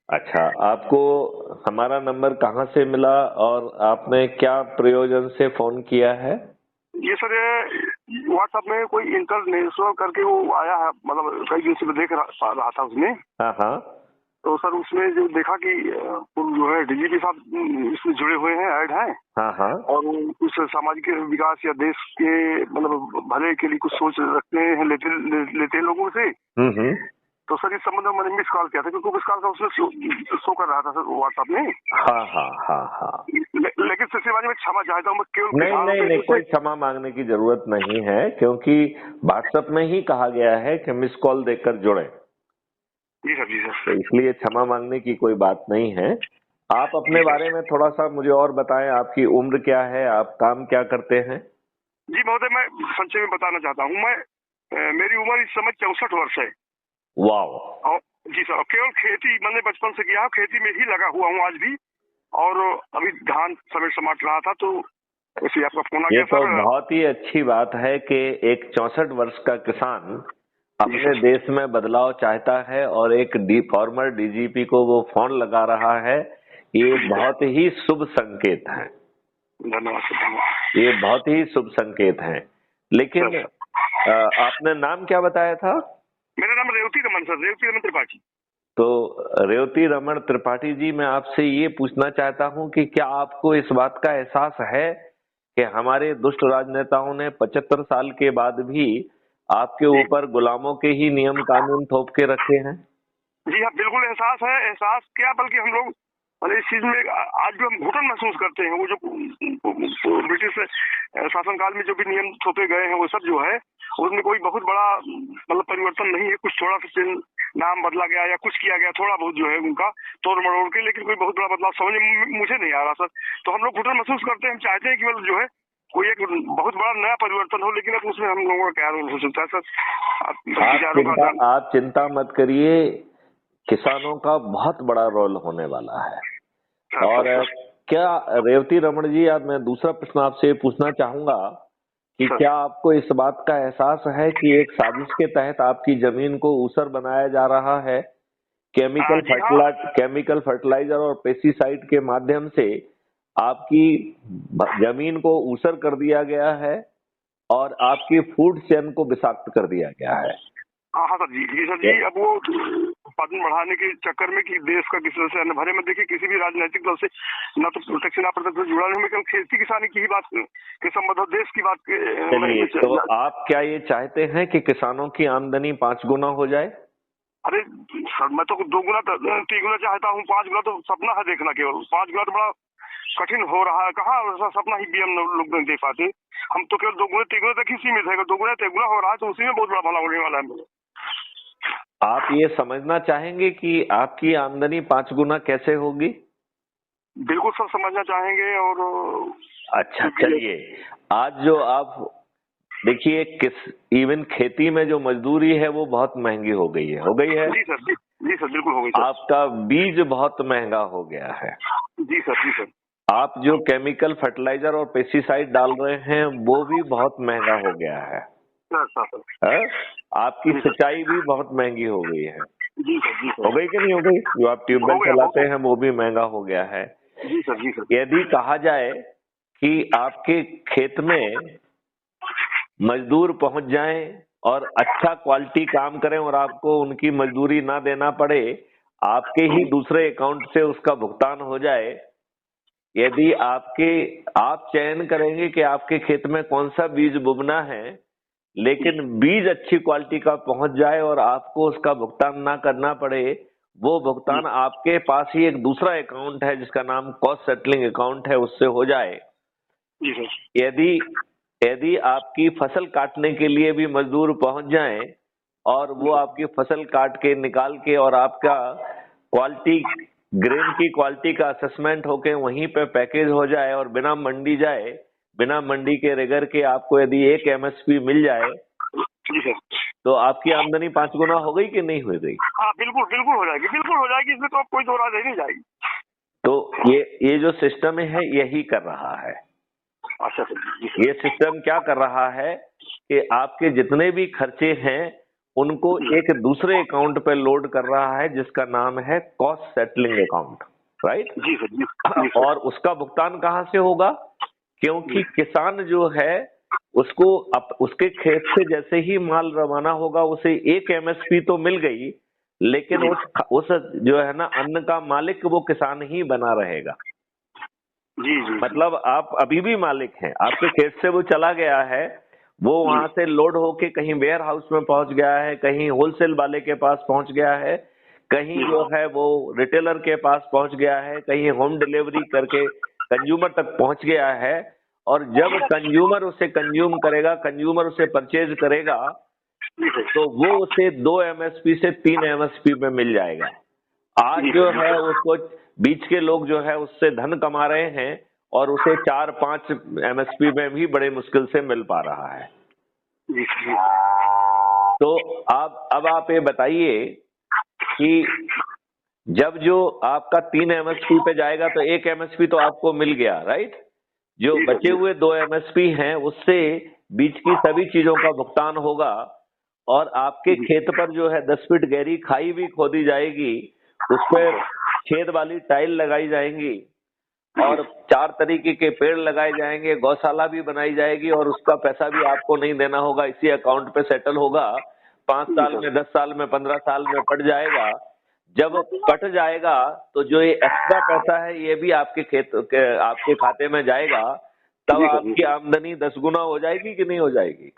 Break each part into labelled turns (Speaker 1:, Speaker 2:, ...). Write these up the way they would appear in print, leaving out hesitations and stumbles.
Speaker 1: अच्छा, आपको हमारा नंबर कहाँ से मिला और आपने क्या प्रयोजन से फोन किया है?
Speaker 2: ये सर व्हाट्सएप में कोई इंटरनेशनल करके वो आया है, मतलब कई दिन से मैं देख रहा था उसमें।
Speaker 1: हाँ हाँ।
Speaker 2: तो सर उसमें जो देखा कि वो जो है डीजीपी साहब इसमें जुड़े हुए हैं, ऐड हैं।
Speaker 1: हाँ हाँ।
Speaker 2: और वो कुछ सामाजिक विकास या देश के मतलब भले के लिए कुछ सोच रखते हैं, लेते हैं लोगों से।
Speaker 1: हम्म।
Speaker 2: तो सर इस संबंध में मैंने मिस कॉल किया था, क्योंकि मिस कॉल का उसमें शो कर रहा था सर व्हाट्सएप में।
Speaker 1: हाँ हाँ हाँ हाँ।
Speaker 2: लेकिन सिलसिलेबाजी में क्षमा चाहता हूँ, मैं केवल
Speaker 1: नहीं
Speaker 2: किसानों
Speaker 1: नहीं
Speaker 2: के
Speaker 1: नहीं,
Speaker 2: कुछ।
Speaker 1: कोई क्षमा मांगने की जरूरत नहीं है, क्योंकि व्हाट्सएप में ही कहा गया है कि मिस कॉल देकर जुड़े।
Speaker 2: जी सर, जी
Speaker 1: तो
Speaker 2: सर।
Speaker 1: इसलिए क्षमा मांगने की कोई बात नहीं है। आप अपने
Speaker 2: जी
Speaker 1: बारे
Speaker 2: सर।
Speaker 1: में थोड़ा सा मुझे और बताएं, आपकी उम्र क्या है, आप काम क्या करते हैं?
Speaker 2: जी महोदय, मैं संक्षेप में बताना चाहता हूँ। मैं मेरी उम्र इस समय 64 वर्ष है।
Speaker 1: वाह।
Speaker 2: और जी सर, केवल खेती मैंने बचपन से किया, खेती में ही लगा हुआ हूँ आज भी। और अभी धान समेट समाट रहा था, तो ऐसे आपका फोन आ
Speaker 1: ये
Speaker 2: गया
Speaker 1: तो
Speaker 2: सर।
Speaker 1: बहुत ही अच्छी बात है कि एक 64 वर्ष का किसान
Speaker 2: जी
Speaker 1: अपने
Speaker 2: सर।
Speaker 1: देश में बदलाव चाहता है और एक फॉर्मर डीजीपी को वो फोन लगा रहा है। ये
Speaker 2: जी सर,
Speaker 1: बहुत ही शुभ संकेत है।
Speaker 2: धन्यवाद सर, धन्यवाद।
Speaker 1: ये बहुत ही शुभ संकेत है। लेकिन
Speaker 2: सर
Speaker 1: आपने नाम क्या बताया था?
Speaker 2: मेरा नाम रेवती रमन सर, रेवती रमन त्रिपाठी।
Speaker 1: तो रेवती रमन त्रिपाठी जी, मैं आपसे ये पूछना चाहता हूं कि क्या आपको इस बात का एहसास है कि हमारे दुष्ट राजनेताओं ने 75 साल के बाद भी आपके
Speaker 2: जी
Speaker 1: ऊपर गुलामों के ही नियम कानून थोप के रखे हैं?
Speaker 2: जी हाँ, बिल्कुल एहसास है। एहसास क्या, बल्कि हम लोग मतलब इस चीज में आज भी हम घुटन महसूस करते हैं। वो जो ब्रिटिश शासनकाल में जो भी नियम थोपे गए हैं, वो सब जो है उसमें कोई बहुत बड़ा मतलब परिवर्तन नहीं है। कुछ थोड़ा सा नाम बदला गया या कुछ किया गया थोड़ा बहुत जो है उनका तोड़ मरोड़ के, लेकिन कोई बहुत बड़ा बदलाव समझ में मुझे नहीं आ रहा सर। तो हम लोग घुटन महसूस करते हैं। हम चाहते हैं कि मतलब जो है कोई एक बहुत बड़ा नया परिवर्तन हो, लेकिन अब उसमें हम लोगों का क्या रोल हो सकता है सर? आप विचारों का जान।
Speaker 1: आप चिंता मत करिए, किसानों का बहुत बड़ा रोल होने वाला है।
Speaker 2: सर
Speaker 1: और
Speaker 2: सर सर
Speaker 1: क्या रेवती रमन जी, अब मैं दूसरा प्रश्न आपसे पूछना चाहूंगा कि
Speaker 2: सर।
Speaker 1: क्या आपको इस बात का एहसास है कि एक साजिश के तहत आपकी जमीन को ऊसर बनाया जा रहा है?
Speaker 2: जी हाँ।
Speaker 1: केमिकल फर्टिलाइजर और पेस्टिसाइड के माध्यम से आपकी जमीन को ऊसर कर दिया गया है और आपकी फूड चेन को विषाक्त कर दिया गया है।
Speaker 2: हाँ हाँ सर जी, जी सर जी। अब वो उत्पादन बढ़ाने के चक्कर में कि देश का किसी तरह से अन्न भरे में, देखिए किसी भी राजनीतिक दल से ना तो प्रत्यक्ष ना अप्रत्यक्ष से जुड़ा नहीं। मैं केवल खेती किसानी की ही बात के संबंध और देश की बात के
Speaker 1: चलिए, तो आप क्या ये चाहते हैं कि किसानों की आमदनी 5 गुना हो जाए?
Speaker 2: अरे सर, मैं तो 2 गुना 3 गुना चाहता हूँ। 5 गुना तो सपना है देखना। केवल 5 गुना तो बड़ा कठिन हो रहा है। कहाँ ऐसा सपना ही भी हम लोग नहीं देख पाते। हम तो केवल 2 गुना 3 गुना तक ही सीमित है। 2 गुना 3 गुना हो रहा है, तो उसी में बहुत बड़ा भला होने वाला है।
Speaker 1: आप ये समझना चाहेंगे कि आपकी आमदनी 5 गुना कैसे होगी?
Speaker 2: बिल्कुल सर, समझना चाहेंगे। और
Speaker 1: अच्छा, चलिए, आज जो आप देखिए, इवन खेती में जो मजदूरी है वो बहुत महंगी हो गई है,
Speaker 2: जी सर, जी सर, बिल्कुल हो गई सर।
Speaker 1: आपका बीज बहुत महंगा हो गया है।
Speaker 2: जी सर, जी सर।
Speaker 1: आप जो केमिकल फर्टिलाइजर और पेस्टिसाइड डाल रहे हैं वो भी बहुत महंगा हो गया है।
Speaker 2: Sir sir sir.
Speaker 1: है? आपकी
Speaker 2: जी सर,
Speaker 1: सिंचाई भी बहुत महंगी हो गई है।
Speaker 2: जी सर, जी
Speaker 1: हो
Speaker 2: सर।
Speaker 1: गई कि नहीं हो गई? जो आप ट्यूबवेल
Speaker 2: हो गया,
Speaker 1: चलाते हैं वो भी महंगा हो गया है।
Speaker 2: जी सर, जी सर।
Speaker 1: यदि कहा जाए कि आपके खेत में मजदूर पहुंच जाएं और अच्छा क्वालिटी काम करें और आपको उनकी मजदूरी ना देना पड़े, आपके ही दूसरे अकाउंट से उसका भुगतान हो जाए, यदि आप चयन करेंगे कि आपके खेत में कौन सा बीज बुनना है, लेकिन बीज अच्छी क्वालिटी का पहुंच जाए और आपको उसका भुगतान ना करना पड़े, वो भुगतान आपके पास ही एक दूसरा अकाउंट है जिसका नाम कॉस्ट सेटलिंग अकाउंट है, उससे हो जाए।
Speaker 2: जी सर।
Speaker 1: यदि यदि आपकी फसल काटने के लिए भी मजदूर पहुंच जाएं और वो आपकी फसल काट के निकाल के और आपका क्वालिटी ग्रेन की क्वालिटी का असेसमेंट होके वहीं पे पैकेज हो जाए और बिना मंडी जाए, बिना मंडी के रिगर के आपको यदि एक एमएसपी मिल जाए,
Speaker 2: जी सर।
Speaker 1: तो आपकी आमदनी 5 गुना हो गई कि नहीं हो गई?
Speaker 2: हाँ, बिल्कुल बिल्कुल हो जाएगी, बिल्कुल हो जाएगी। इसमें तो अब कोई दो राय नहीं जाएगी।
Speaker 1: तो ये जो सिस्टम है यही कर रहा है।
Speaker 2: अच्छा सर, जी सर।
Speaker 1: ये सिस्टम क्या कर रहा है कि आपके जितने भी खर्चे हैं उनको एक दूसरे अकाउंट पे लोड कर रहा है जिसका नाम है कॉस्ट सेटलिंग अकाउंट, राइट?
Speaker 2: जी सर, जी सर।
Speaker 1: और उसका भुगतान कहाँ से होगा? क्योंकि किसान जो है उसको उसके खेत से जैसे ही माल रवाना होगा उसे एक एमएसपी तो मिल गई, लेकिन उस जो है ना अन्न का मालिक वो किसान ही बना रहेगा।
Speaker 2: जी जी।
Speaker 1: मतलब आप अभी भी मालिक हैं, आपके खेत से वो चला गया है, वो वहां से लोड होके कहीं वेयर हाउस में पहुंच गया है, कहीं होलसेल वाले के पास पहुंच गया है, कहीं जो है वो रिटेलर के पास पहुंच गया है, कहीं होम डिलीवरी करके कंज्यूमर तक पहुंच गया है। और जब कंज्यूमर उसे कंज्यूम करेगा, कंज्यूमर उसे परचेज करेगा, तो वो उसे 2 एमएसपी से 3 एमएसपी में मिल जाएगा। आज जो है उसको बीच के लोग जो है उससे धन कमा रहे हैं और उसे 4-5 एमएसपी में भी बड़े मुश्किल से मिल पा रहा है। तो अब आप ये बताइए कि जब जो आपका 3 एमएसपी पे जाएगा तो 1 एमएसपी तो आपको मिल गया, राइट? जो बचे हुए 2 एमएसपी हैं उससे बीच की सभी चीजों का भुगतान होगा और आपके खेत पर जो है 10 फीट गहरी खाई भी खोदी जाएगी, उस पर छेद वाली टाइल लगाई जाएंगी और 4 तरीके के पेड़ लगाए जाएंगे, गौशाला भी बनाई जाएगी और उसका पैसा भी आपको नहीं देना होगा, इसी अकाउंट पे सेटल होगा। 5 साल में, 10 साल में, 15 साल में पट जाएगा। जब पट जाएगा तो जो ये एक्स्ट्रा पैसा है ये भी आपके खाते में जाएगा, तब आपकी आमदनी 10 गुना हो जाएगी कि नहीं हो जाएगी?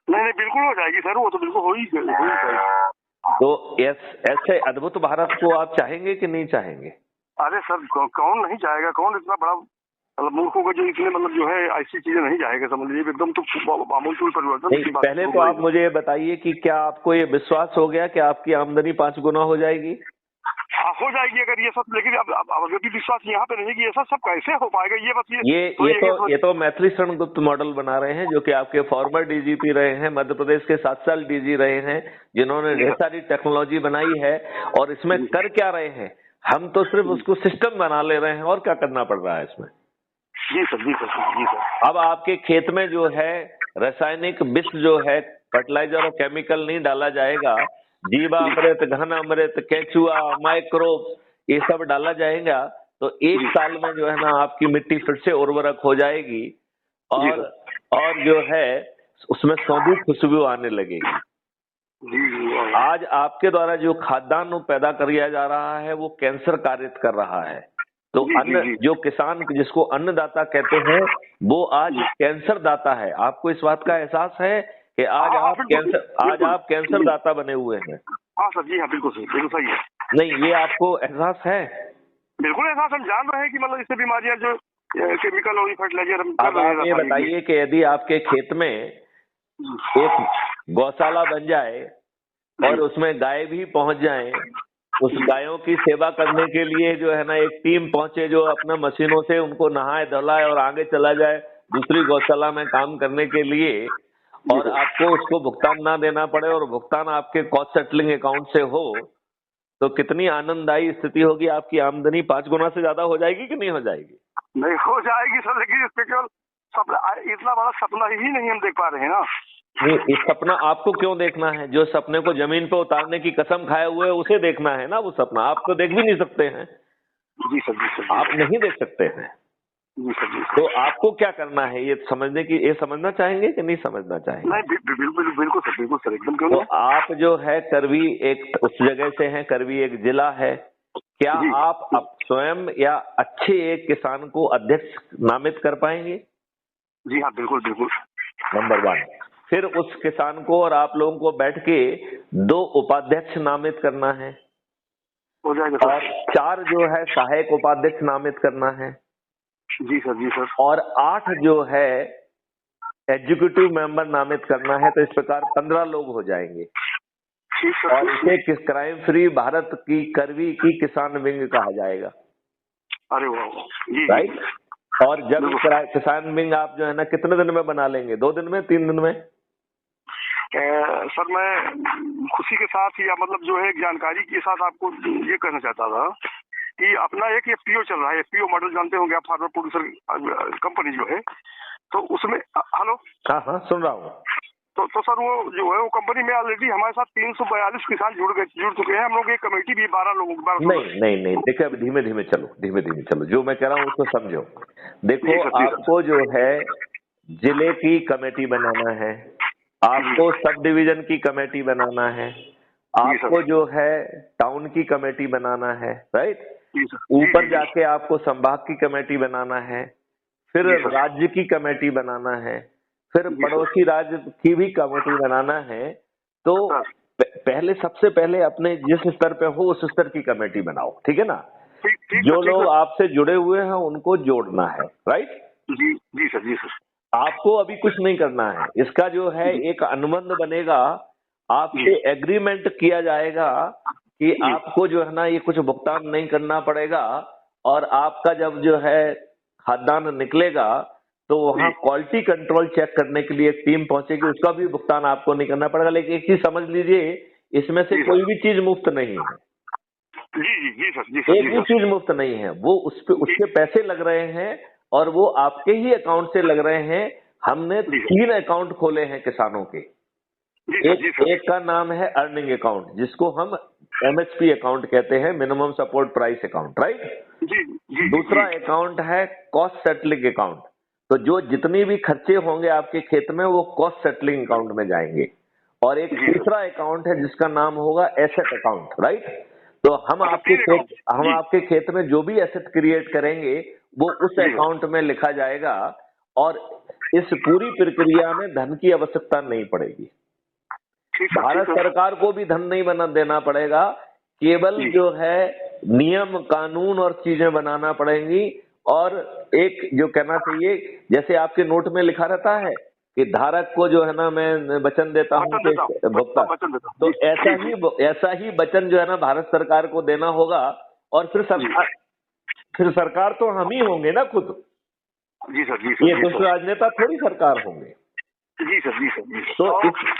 Speaker 2: नहीं, बिल्कुल हो जाएगी सर, वो तो बिल्कुल हो ही जाएगी।
Speaker 1: तो ऐसे अद्भुत भारत को आप चाहेंगे कि नहीं चाहेंगे?
Speaker 2: अरे सर, कौन नहीं चाहेगा? कौन इतना बड़ा मतलब मुल्क होगा जो इसलिए मतलब जो है ऐसी चीजें नहीं जाएगा, समझ लीजिए एकदम तो आमूल परिवर्तन।
Speaker 1: पहले तो आप मुझे ये बताइए कि क्या आपको ये विश्वास हो गया कि आपकी आमदनी 5 गुना हो जाएगी?
Speaker 2: हो जाएगी अगर ये सब, लेकिन अब अगर भी विश्वास यहाँ पे नहीं कि ये सब कैसे हो पाएगा, ये बस
Speaker 1: ये तो मैथिली शरण गुप्त मॉडल बना रहे हैं, जो कि आपके फॉर्मर डीजीपी रहे हैं, मध्य प्रदेश के 7 साल डीजी रहे हैं, जिन्होंने ढेर सारी टेक्नोलॉजी बनाई है। और इसमें कर क्या रहे हैं? हम तो सिर्फ उसको सिस्टम बना ले रहे हैं, और क्या करना पड़ रहा है इसमें?
Speaker 2: जी सर, जी सर, जी सर।
Speaker 1: अब आपके खेत में जो है रासायनिक विष जो है, फर्टिलाइजर और केमिकल नहीं डाला जाएगा, जीवामृत, घन अमृत, केचुआ, माइक्रोब, ये सब डाला जाएगा, तो 1 साल में जो है ना आपकी मिट्टी फिर से उर्वरक हो जाएगी और जो है उसमें सौंधी खुशबू आने लगेगी। आज आपके द्वारा जो खाद्यान्न पैदा किया जा रहा है वो कैंसर कारित कर रहा है। तो अन्न, जो किसान जिसको अन्नदाता कहते हैं, वो आज कैंसर दाता है। आपको इस बात का एहसास है कि आज आप कैंसर दाता बने हुए हैं?
Speaker 2: हाँ सर, जी हाँ, बिल्कुल सही है।
Speaker 1: नहीं, ये आपको एहसास है?
Speaker 2: बिल्कुल एहसास, हम जान रहे हैं कि मतलब इससे बीमारियां जो केमिकल और फर्टिलाइजर।
Speaker 1: अब आप ये बताइए कि यदि आपके खेत में एक गौशाला बन जाए और उसमें गाय भी पहुंच जाए, उस गायों की सेवा करने के लिए जो है ना एक टीम पहुंचे जो अपना मशीनों से उनको नहाए धुलाए और आगे चला जाए दूसरी गौशाला में काम करने के लिए, और आपको उसको भुगतान ना देना पड़े और भुगतान आपके कॉस्ट सेटलिंग अकाउंट से हो, तो कितनी आनंददायी स्थिति होगी। आपकी आमदनी 5 गुना से ज्यादा हो जाएगी कि नहीं हो जाएगी?
Speaker 2: नहीं हो जाएगी सर, लेकिन इसमें केवल इतना बड़ा सपना ही नहीं हम देख पा रहे हैं ना।
Speaker 1: नहीं, इस सपना आपको क्यों देखना है? जो सपने को जमीन पे उतारने की कसम खाए हुए उसे देखना है ना। वो सपना आप तो देख भी नहीं सकते हैं।
Speaker 2: जी सर, जी सर,
Speaker 1: आप नहीं देख सकते हैं।
Speaker 2: जी सर, जी सर।
Speaker 1: तो आपको क्या करना है? ये समझना चाहेंगे कि नहीं समझना चाहेंगे?
Speaker 2: नहीं, बिल्कुल सर, एकदम। क्यों?
Speaker 1: तो आप जो है करवी एक उस जगह से हैं, करवी एक जिला है, क्या आप स्वयं या अच्छे एक किसान को अध्यक्ष नामित कर पाएंगे?
Speaker 2: जी हाँ, बिल्कुल।
Speaker 1: नंबर 1। फिर उस किसान को और आप लोगों को बैठ के 2 उपाध्यक्ष नामित करना है,
Speaker 2: हो जाएगा।
Speaker 1: और 4 जो है सहायक उपाध्यक्ष नामित करना है।
Speaker 2: जी सर।
Speaker 1: और 8 जो है एग्जीक्यूटिव मेंबर नामित करना है। तो इस प्रकार 15 लोग हो जाएंगे। और इसे क्राइम फ्री भारत की करवी की किसान विंग कहा जाएगा।
Speaker 2: अरे वाह,
Speaker 1: राइट। और जब किसान विंग आप जो है ना कितने दिन में बना लेंगे? 2 दिन में, 3 दिन में?
Speaker 2: सर मैं खुशी के साथ या मतलब जो है जानकारी के साथ आपको ये कहना चाहता था कि अपना एक एफपीओ चल रहा है। एफपीओ मॉडल जानते होंगे आप, फार्मर प्रोड्यूसर कंपनी जो है, तो उसमें हेलो।
Speaker 1: हाँ, सुन रहा हूँ।
Speaker 2: तो सर वो जो है वो कंपनी में ऑलरेडी हमारे साथ 342 किसान जुड़ चुके हैं। हम लोग एक कमेटी भी 12 लोगों की।
Speaker 1: नहीं देखिए, अब धीमे धीमे चलो, जो मैं कह रहा हूँ उसको समझो। देखो,
Speaker 2: जी सर।
Speaker 1: आपको जो है जिले की कमेटी बनाना है, आपको सब डिवीजन की कमेटी बनाना है, आपको जो है टाउन की कमेटी बनाना है, राइट। ऊपर जाके आपको संभाग की कमेटी बनाना है, फिर राज्य की कमेटी बनाना है, फिर पड़ोसी राज्य की भी कमेटी बनाना है। तो पहले, सबसे पहले अपने जिस स्तर पे हो उस स्तर की कमेटी बनाओ, ठीक है ना। जो लोग आपसे जुड़े हुए हैं उनको जोड़ना है, राइट।
Speaker 2: जी सर।
Speaker 1: आपको अभी कुछ नहीं करना है, इसका जो है एक अनुबंध बनेगा, आपसे एग्रीमेंट किया जाएगा कि आपको जो है ना ये कुछ भुगतान नहीं करना पड़ेगा, और आपका जब जो है खाद्यान्न निकलेगा तो वहाँ क्वालिटी कंट्रोल चेक करने के लिए एक टीम पहुंचेगी, उसका भी भुगतान आपको नहीं करना पड़ेगा। लेकिन एक चीज समझ लीजिए, इसमें से कोई भी चीज मुफ्त नहीं है।
Speaker 2: जी सर।
Speaker 1: एक भी चीज मुफ्त नहीं है, वो उसके पैसे लग रहे हैं, और वो आपके ही अकाउंट से लग रहे हैं। हमने 3 अकाउंट खोले हैं किसानों के। एक का नाम है अर्निंग अकाउंट, जिसको हम MSP अकाउंट कहते हैं, minimum support price account, right. दूसरा अकाउंट है कॉस्ट सेटलिंग अकाउंट। तो जो जितनी भी खर्चे होंगे आपके खेत में वो कॉस्ट सेटलिंग अकाउंट में जाएंगे। और एक तीसरा अकाउंट है जिसका नाम होगा एसेट अकाउंट, राइट। तो हम आपके खेत में जो भी एसेट क्रिएट करेंगे वो उस अकाउंट में लिखा जाएगा, और इस पूरी प्रक्रिया में धन की आवश्यकता नहीं पड़ेगी। भारत सरकार को भी धन नहीं देना पड़ेगा, केवल जो है नियम कानून और चीजें बनाना पड़ेंगी। और एक जो कहना चाहिए, जैसे आपके नोट में लिखा रहता है कि धारक को जो है ना मैं वचन देता हूँ कि भुगतान, तो ऐसा ही वचन जो है ना भारत सरकार को देना होगा। और फिर सरकार तो हम ही होंगे ना खुद।
Speaker 2: जी सर।
Speaker 1: ये कुछ राजनेता थोड़ी सरकार होंगे।
Speaker 2: जी सर।
Speaker 1: तो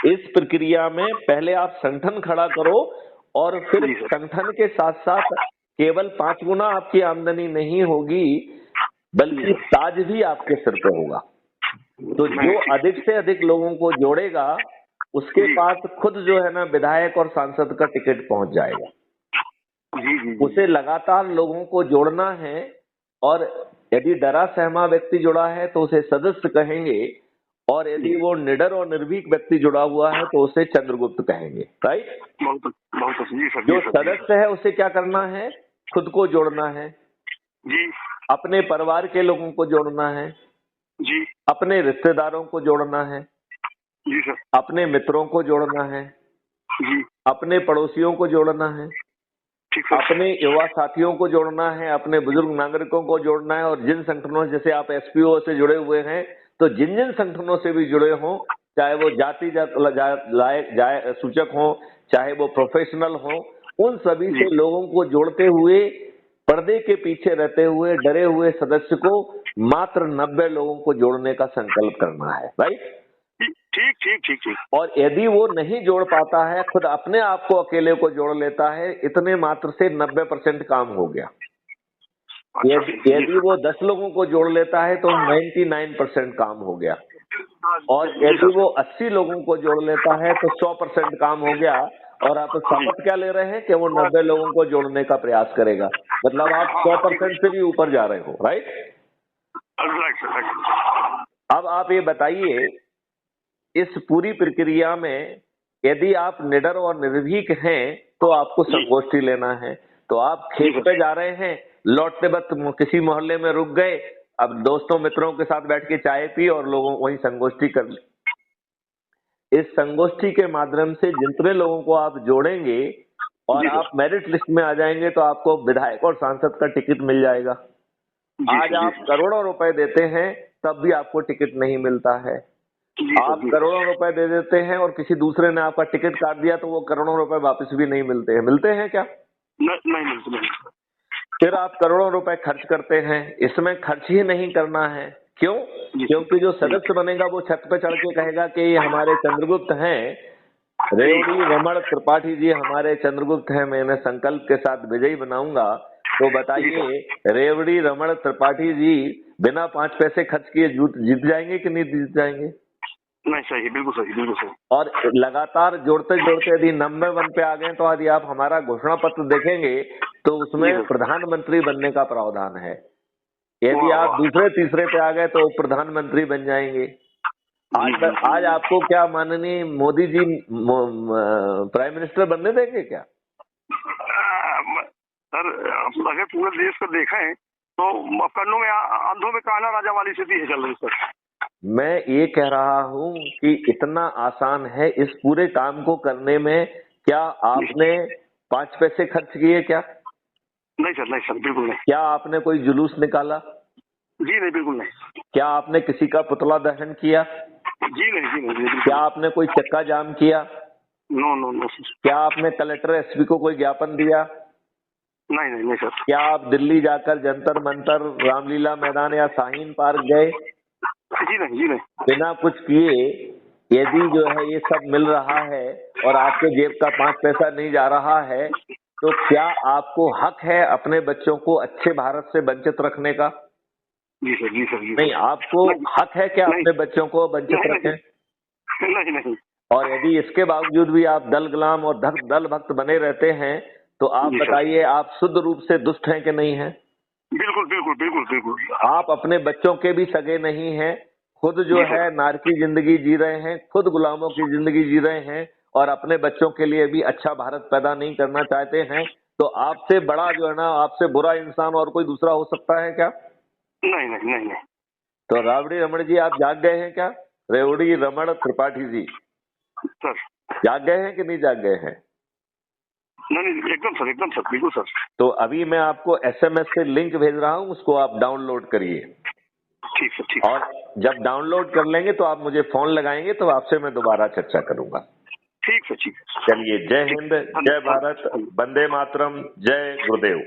Speaker 1: इस प्रक्रिया में पहले आप संगठन खड़ा करो, और फिर संगठन के साथ साथ केवल 5 गुना आपकी आमदनी नहीं होगी, बल्कि ताज भी आपके सिर पे होगा। तो जो अधिक से अधिक लोगों को जोड़ेगा उसके पास खुद जो है ना विधायक और सांसद का टिकट पहुंच जाएगा। उसे लगातार लोगों को जोड़ना है, और यदि डरा सहमा व्यक्ति जुड़ा है तो उसे सदस्य कहेंगे, और यदि वो निडर और निर्भीक व्यक्ति जुड़ा हुआ है तो उसे चंद्रगुप्त कहेंगे, राइट। जो सदस्य है उसे क्या करना है, खुद को जोड़ना है
Speaker 2: जी,
Speaker 1: अपने परिवार के लोगों को जोड़ना है
Speaker 2: जी,
Speaker 1: अपने रिश्तेदारों को जोड़ना है
Speaker 2: जी सर,
Speaker 1: अपने मित्रों को जोड़ना है
Speaker 2: जी,
Speaker 1: अपने पड़ोसियों को जोड़ना है, अपने युवा साथियों को जोड़ना है, अपने बुजुर्ग नागरिकों को जोड़ना है। और जिन संगठनों, जैसे आप SPO से जुड़े हुए हैं, तो जिन जिन संगठनों से भी जुड़े हों, चाहे वो जाति सूचक हो, चाहे वो प्रोफेशनल हो, उन सभी से लोगों को जोड़ते हुए, पर्दे के पीछे रहते हुए डरे हुए सदस्य को मात्र 90 लोगों को जोड़ने का संकल्प करना है, राइट।
Speaker 2: ठीक।
Speaker 1: और यदि वो नहीं जोड़ पाता है, खुद अपने आप को अकेले को जोड़ लेता है, इतने मात्र से 90% काम हो गया। यदि वो 10 लोगों को जोड़ लेता है तो 99% काम हो गया। और यदि वो 80 लोगों को जोड़ लेता है तो 100% काम हो गया। और आप शपथ क्या ले रहे हैं कि वो 90 लोगों को जोड़ने का प्रयास करेगा, मतलब आप 100% से भी ऊपर जा रहे हो, राइट। अब आप ये बताइए, इस पूरी प्रक्रिया में यदि आप निडर और निर्भीक हैं तो आपको संगोष्ठी लेना है। तो आप खेत पे जा रहे हैं, लौटते वक्त किसी मोहल्ले में रुक गए, अब दोस्तों मित्रों के साथ बैठ के चाय पी और लोगों वही संगोष्ठी कर ली। इस संगोष्ठी के माध्यम से जितने लोगों को आप जोड़ेंगे और आप मेरिट लिस्ट में आ जाएंगे तो आपको विधायक और सांसद का टिकट मिल जाएगा। आज आप करोड़ों रुपए देते हैं तब भी आपको टिकट नहीं मिलता है। आप करोड़ों रुपए दे देते हैं और किसी दूसरे ने आपका टिकट काट दिया तो वो करोड़ों रुपए वापस भी नहीं मिलते हैं। मिलते हैं क्या?
Speaker 2: नहीं मिलते।
Speaker 1: फिर आप करोड़ों रुपए खर्च करते हैं, इसमें खर्च ही नहीं करना है। क्यों? क्योंकि जो सदस्य बनेगा वो छत पे चढ़ के कहेगा कि ये हमारे चंद्रगुप्त हैं, रेवड़ी रमण त्रिपाठी जी हमारे चंद्रगुप्त हैं, मैं इन्हें संकल्प के साथ विजयी बनाऊंगा। तो बताइए, रेवड़ी रमण त्रिपाठी जी बिना 5 पैसे खर्च किए जीत जाएंगे कि नहीं जीत जाएंगे?
Speaker 2: नहीं सही, बिल्कुल सही, बिल्कुल सही।
Speaker 1: और लगातार जोड़ते जोड़ते यदि नंबर 1 पे आ गए तो यदि आप हमारा घोषणा पत्र देखेंगे तो
Speaker 2: जी
Speaker 1: उसमें
Speaker 2: सर।
Speaker 1: प्रधानमंत्री बनने का प्रावधान है। यदि
Speaker 2: वाह
Speaker 1: आप
Speaker 2: वाह।
Speaker 1: दूसरे तीसरे पे आ गए तो प्रधानमंत्री बन जाएंगे।
Speaker 2: जी जी
Speaker 1: आज
Speaker 2: जी।
Speaker 1: आपको क्या माननीय मोदी जी प्राइम मिनिस्टर बनने देंगे क्या?
Speaker 2: सर अगर पूरे देश को देखें तो कन्नों में अंधों में काना राजा वाली स्थिति है चल रही सर।
Speaker 1: मैं ये कह रहा हूं कि इतना आसान है इस पूरे काम को करने में। क्या आपने 5 पैसे खर्च किए क्या?
Speaker 2: नहीं सर, बिल्कुल नहीं।
Speaker 1: क्या आपने कोई जुलूस निकाला?
Speaker 2: जी नहीं, बिल्कुल नहीं।
Speaker 1: क्या आपने किसी का पुतला दहन किया?
Speaker 2: जी नहीं, जी नहीं, बिल्कुल।
Speaker 1: क्या आपने कोई चक्का जाम किया?
Speaker 2: No no no sir.
Speaker 1: क्या आपने कलेक्टर एसपी को कोई ज्ञापन दिया?
Speaker 2: नहीं नहीं नहीं सर।
Speaker 1: क्या आप दिल्ली जाकर जंतर मंतर, रामलीला मैदान या शाहीन पार्क गए?
Speaker 2: जी नहीं, जी नहीं।
Speaker 1: बिना कुछ किए यदि जो है ये सब मिल रहा है और आपके जेब का 5 पैसा नहीं जा रहा है तो क्या आपको हक है अपने बच्चों को अच्छे भारत से वंचित रखने का?
Speaker 2: जी सर, जी सर, जी
Speaker 1: नहीं,
Speaker 2: सर।
Speaker 1: आपको
Speaker 2: नहीं
Speaker 1: हक है कि
Speaker 2: नहीं
Speaker 1: अपने बच्चों को वंचित
Speaker 2: नहीं
Speaker 1: रखें?
Speaker 2: नहीं नहीं।
Speaker 1: और यदि इसके बावजूद भी आप दल गुलाम और दल भक्त बने रहते हैं तो आप
Speaker 2: जी सर।
Speaker 1: बताइए आप शुद्ध रूप से दुष्ट हैं कि नहीं हैं?
Speaker 2: बिल्कुल बिल्कुल बिल्कुल बिल्कुल।
Speaker 1: आप अपने बच्चों के भी सगे नहीं हैं, खुद जो
Speaker 2: जी सर।
Speaker 1: है नार की जिंदगी जी रहे हैं, खुद गुलामों की जिंदगी जी रहे हैं और अपने बच्चों के लिए भी अच्छा भारत पैदा नहीं करना चाहते हैं। तो आपसे बड़ा जो है ना, आपसे बुरा इंसान और कोई दूसरा हो सकता है क्या?
Speaker 2: नहीं नहीं नहीं नहीं।
Speaker 1: तो रावड़ी रमण जी आप जाग गए हैं क्या? रेवड़ी रमण त्रिपाठी जी
Speaker 2: सर
Speaker 1: जाग गए हैं कि नहीं जाग गए हैं?
Speaker 2: नहीं नहीं, एकदम सर, एकदम सर, बिल्कुल सर।
Speaker 1: तो अभी मैं आपको एसएमएस से लिंक भेज रहा हूं, उसको आप डाउनलोड करिए।
Speaker 2: ठीक सर, ठीक।
Speaker 1: और जब डाउनलोड कर लेंगे तो आप मुझे फोन लगाएंगे तो आपसे मैं दोबारा चर्चा करूंगा।
Speaker 2: ठीक सर, ठीक है।
Speaker 1: चलिए, जय हिंद, जय भारत, वंदे मातरम, जय गुरुदेव।